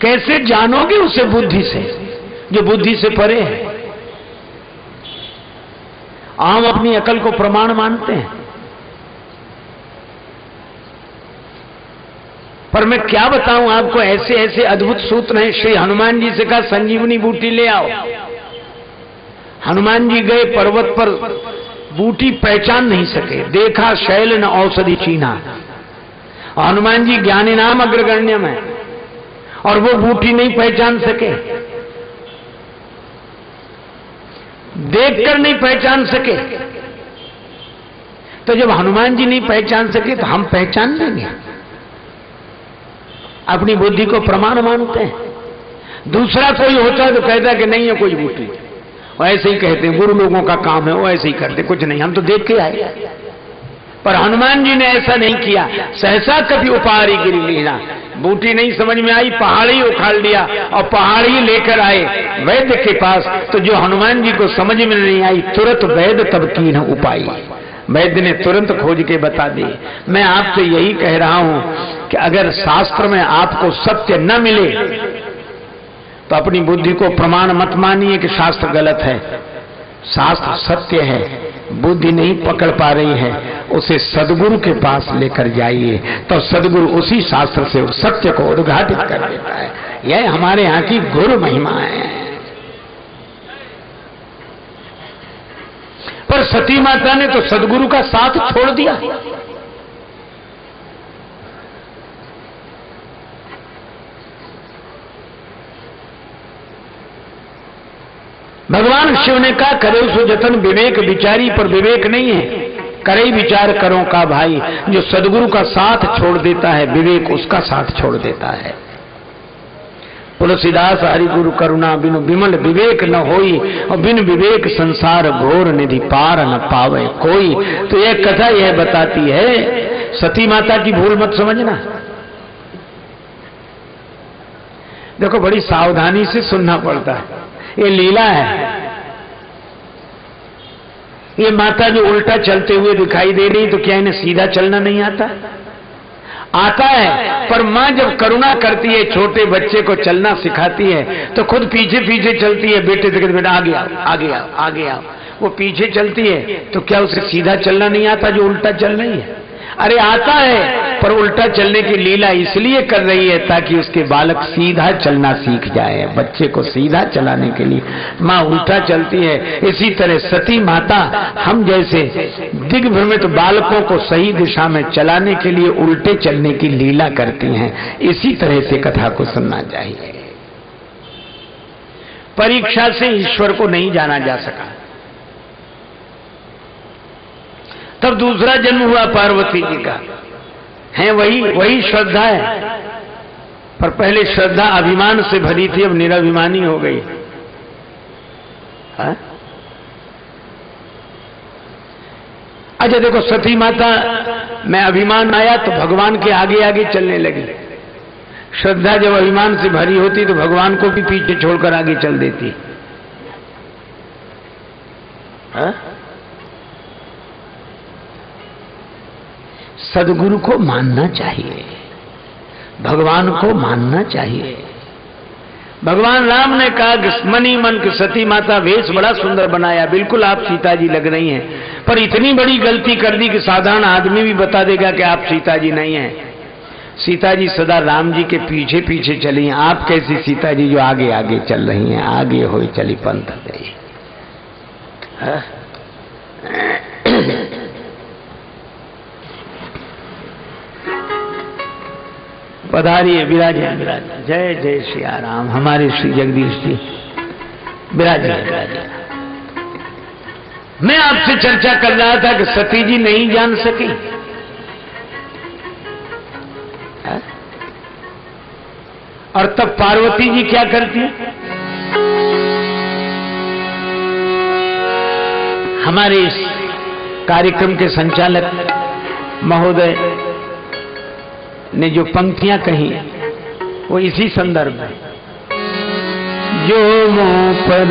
कैसे जानोगे उसे बुद्धि से, जो बुद्धि से परे है। हम अपनी अकल को प्रमाण मानते हैं, पर मैं क्या बताऊं आपको, ऐसे ऐसे अद्भुत सूत्र हैं। श्री हनुमान जी से कहा संजीवनी बूटी ले आओ। हनुमान जी गए पर्वत पर, बूटी पहचान नहीं सके, देखा शैल न औषधि चीना। हनुमान जी ज्ञानी नाम अग्रगण्य में, और वो बूटी नहीं पहचान सके, देखकर नहीं पहचान सके। तो जब हनुमान जी नहीं पहचान सके तो हम पहचान लेंगे। अपनी बुद्धि को प्रमाण मानते हैं। दूसरा कोई होता है तो कहता है कि नहीं है कोई बूटी, और ऐसे ही कहते हैं गुरु लोगों का काम है, वो ऐसे ही करते, कुछ नहीं, हम तो देख के आए। पर हनुमान जी ने ऐसा नहीं किया। सहसा कभी उपहारी गिरी लीना, बूटी नहीं समझ में आई, पहाड़ी उखाड़ लिया और पहाड़ी लेकर आए वैद्य के पास। तो जो हनुमान जी को समझ में नहीं आई, तुरंत वैद्य तब की न उपाई, वैद्य ने तुरंत खोज के बता दी। मैं आपसे यही कह रहा हूं कि अगर शास्त्र में आपको सत्य न मिले तो अपनी बुद्धि को प्रमाण मत मानिए कि शास्त्र गलत है। शास्त्र सत्य है, बुद्धि नहीं पकड़ पा रही है, उसे सदगुरु के पास लेकर जाइए, तो सदगुरु उसी शास्त्र से उस सत्य को उद्घाटित कर देता है। यह हमारे यहाँ की गुरु महिमा है। पर सती माता ने तो सदगुरु का साथ छोड़ दिया। भगवान शिव ने कहा करे सो जतन विवेक विचारी, पर विवेक नहीं है। करे विचार करो का भाई, जो सदगुरु का साथ छोड़ देता है विवेक उसका साथ छोड़ देता है। तुलसीदास हरि गुरु करुणा बिनु विमल विवेक न होई, और बिन विवेक संसार घोर निधि पार न पावे कोई। तो यह कथा यह बताती है, सती माता की भूल मत समझना। देखो बड़ी सावधानी से सुनना पड़ता है, ये लीला है। ये माता जो उल्टा चलते हुए दिखाई दे रही, तो क्या इन्हें सीधा चलना नहीं आता? आता है, पर माँ जब करुणा करती है, छोटे बच्चे को चलना सिखाती है, तो खुद पीछे पीछे चलती है। बेटे से कहते बेटा आगे आओ, आगे आओ, आगे आओ। वो पीछे चलती है, तो क्या उसे सीधा चलना नहीं आता जो उल्टा चल रही है? अरे आता है, पर उल्टा चलने की लीला इसलिए कर रही है ताकि उसके बालक सीधा चलना सीख जाए। बच्चे को सीधा चलाने के लिए माँ उल्टा चलती है। इसी तरह सती माता हम जैसे दिग्भ्रमित बालकों को सही दिशा में चलाने के लिए उल्टे चलने की लीला करती हैं। इसी तरह से कथा को सुनना चाहिए। परीक्षा से ईश्वर को नहीं जाना जा सका, तब दूसरा जन्म हुआ पार्वती जी का, है वही श्रद्धा है, पर पहले श्रद्धा अभिमान से भरी थी, अब निराभिमानी हो गई। अच्छा देखो, सती माता में अभिमान आया तो भगवान के आगे आगे चलने लगी। श्रद्धा जब अभिमान से भरी होती तो भगवान को भी पीछे छोड़कर आगे चल देती। सदगुरु को मानना चाहिए, भगवान को मानना चाहिए। भगवान राम ने कहा कि मनी मन की सती माता वेश बड़ा सुंदर बनाया, बिल्कुल आप सीता जी लग रही हैं, पर इतनी बड़ी गलती कर दी कि साधारण आदमी भी बता देगा कि आप सीता जी नहीं हैं। सीता जी सदा राम जी के पीछे पीछे चली हैं, आप कैसी सीता जी जो आगे आगे चल रही हैं, आगे हुई चली पंथ गई। पधारिए, विराजे विराजे। जय जय श्री राम। हमारे श्री जगदीश जी विराजे विराजे। मैं आपसे चर्चा कर रहा था कि सती जी नहीं जान सकी, और तब पार्वती जी क्या करती? हमारे इस कार्यक्रम के संचालक महोदय ने जो पंक्तियां कही वो इसी संदर्भ में, जो मुंह पर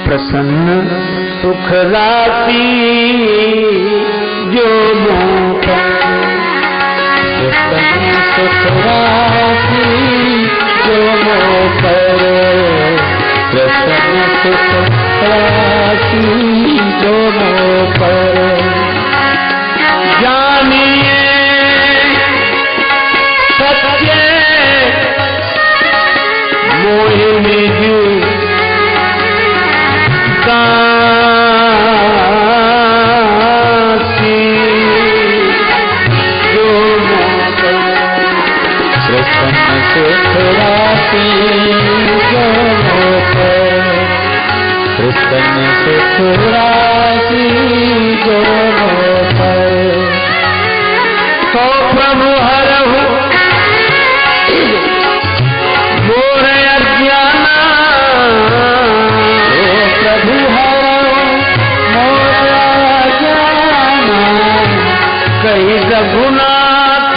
प्रसन्न सुख राशि, जो मुंह पर प्रसन्न सुख राशि, सुख राशि दोनों पर। जानिए सत्य मोहिनी जी दासी दोनों पर। प्रसन्न सुख राशि दोनों पर। प्रसन्न सुख राशि दोनों पर। तो प्रभु हरहु मोर अज्ञाना। तो प्रभु हरहु मोर अज्ञाना। कही रघुनाथ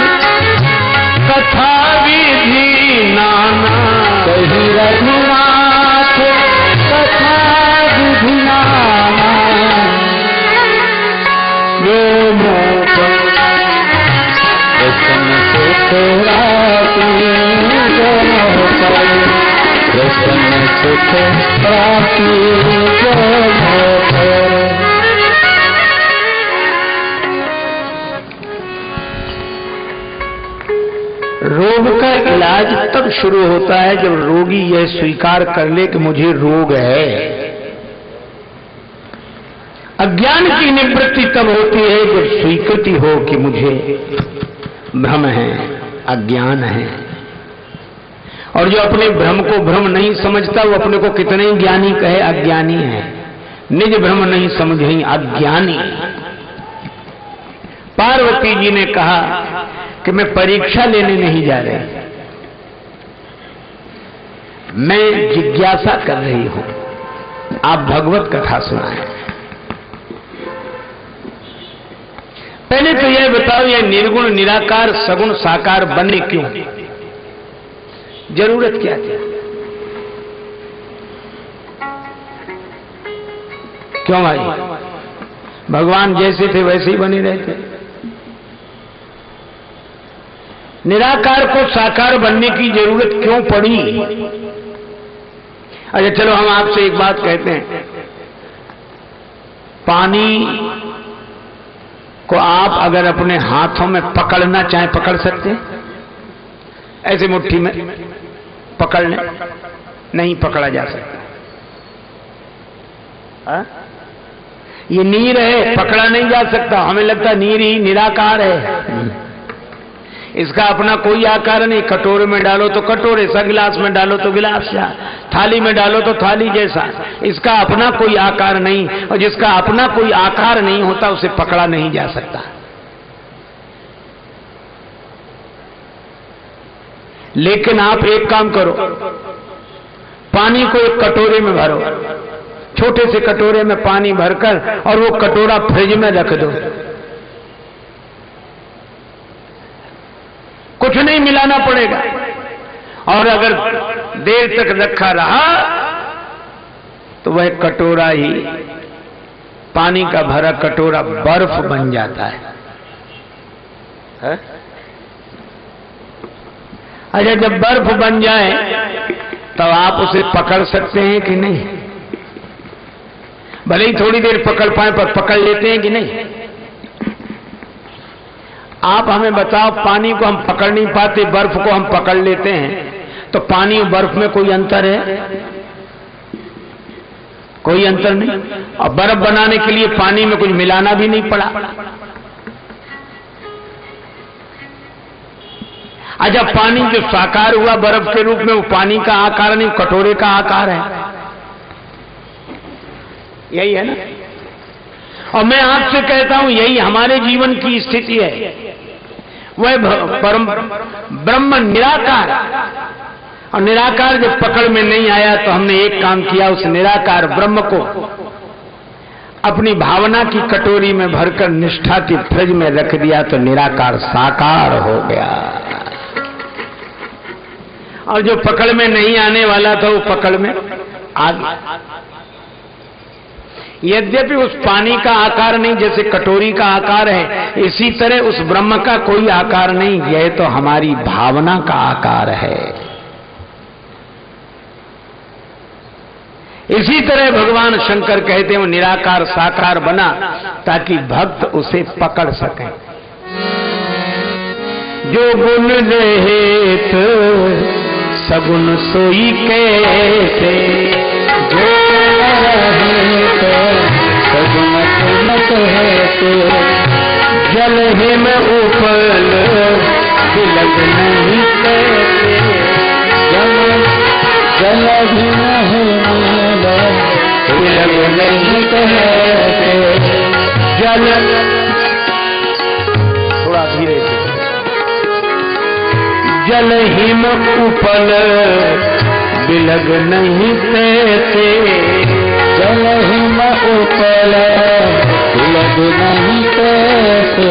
कथा विधि नाना। कही रघुनाथ कथा विधि नाना। प्रसन्न सुख राशि दोनों पर। प्रसन्न सुख राशि दोनों पर। रोग का इलाज तब शुरू होता है जब रोगी यह स्वीकार कर ले कि मुझे रोग है। अज्ञान की निवृत्ति तब होती है जब स्वीकृति हो कि मुझे भ्रम है, अज्ञान है। और जो अपने भ्रम को भ्रम नहीं समझता वो अपने को कितने ही ज्ञानी कहे, अज्ञानी है। निज भ्रम नहीं समझे अज्ञानी। पार्वती जी ने कहा कि मैं परीक्षा लेने नहीं जा रही, मैं जिज्ञासा कर रही हूं। आप भगवत कथा सुनाएं। पहले तो यह बताओ, यह निर्गुण निराकार सगुण साकार बनने क्यों, जरूरत क्या थी? क्यों भाई? भगवान जैसे थे वैसे ही बने रहते। निराकार को साकार बनने की जरूरत क्यों पड़ी? अच्छा चलो हम आपसे एक बात कहते हैं, पानी को आप अगर अपने हाथों में पकड़ना चाहें पकड़ सकते हैं? ऐसे मुट्ठी में पकड़ लें, नहीं पकड़ा जा सकता। हा? ये नीर है, पकड़ा नहीं जा सकता। हमें लगता नीर ही निराकार है। इसका अपना कोई आकार नहीं। कटोरे में डालो तो कटोरे सा, गिलास में डालो तो गिलास सा, थाली में डालो तो थाली जैसा। इसका अपना कोई आकार नहीं, और जिसका अपना कोई आकार नहीं होता उसे पकड़ा नहीं जा सकता। लेकिन आप एक काम करो, पानी को एक कटोरे में भरो, छोटे से कटोरे में पानी भरकर, और वो कटोरा फ्रिज में रख दो। कुछ नहीं मिलाना पड़ेगा। और अगर देर तक रखा रहा तो वह कटोरा ही, पानी का भरा कटोरा बर्फ बन जाता है। अच्छा जब बर्फ बन जाए तब आप उसे पकड़ सकते हैं कि नहीं? भले ही थोड़ी देर पकड़ पाए पर पकड़ लेते हैं कि नहीं? आप हमें बताओ, पानी को हम पकड़ नहीं पाते, बर्फ को हम पकड़ लेते हैं, तो पानी और बर्फ में कोई अंतर है? कोई अंतर नहीं। और बर्फ बनाने के लिए पानी में कुछ मिलाना भी नहीं पड़ा। अच्छा पानी जो साकार हुआ बर्फ के रूप में, वो पानी का आकार नहीं, कटोरे का आकार है। यही है ना? और मैं आपसे कहता हूं यही हमारे जीवन की स्थिति है। वह परम ब्रह्म निराकार, और निराकार जब पकड़ में नहीं आया तो हमने एक काम किया, उस निराकार ब्रह्म को अपनी भावना की कटोरी में भरकर निष्ठा की फ्रिज में रख दिया, तो निराकार साकार हो गया। और जो पकड़ में नहीं आने वाला था वो पकड़ में आ गया। यद्यपि उस पानी का आकार नहीं, जैसे कटोरी का आकार है, इसी तरह उस ब्रह्म का कोई आकार नहीं, यह तो हमारी भावना का आकार है। इसी तरह भगवान शंकर कहते हैं वो निराकार साकार बना ताकि भक्त उसे पकड़ सके। जो गुण रहित सगुन सोई कैसे, जो रहित सगुन कैसे, जल हिम उपल बिलग नहीं कैसे, जल भी नहीं बिलग नहीं कैसे, जल थोड़ा धीरे से, जल हिम उपल बिलग नहीं कैसे, जल हिम उपल बिलग नहीं कैसे।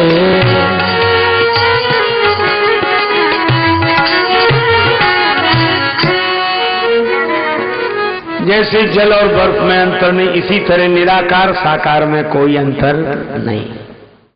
जैसे जल और बर्फ में अंतर नहीं, इसी तरह निराकार साकार में कोई अंतर नहीं।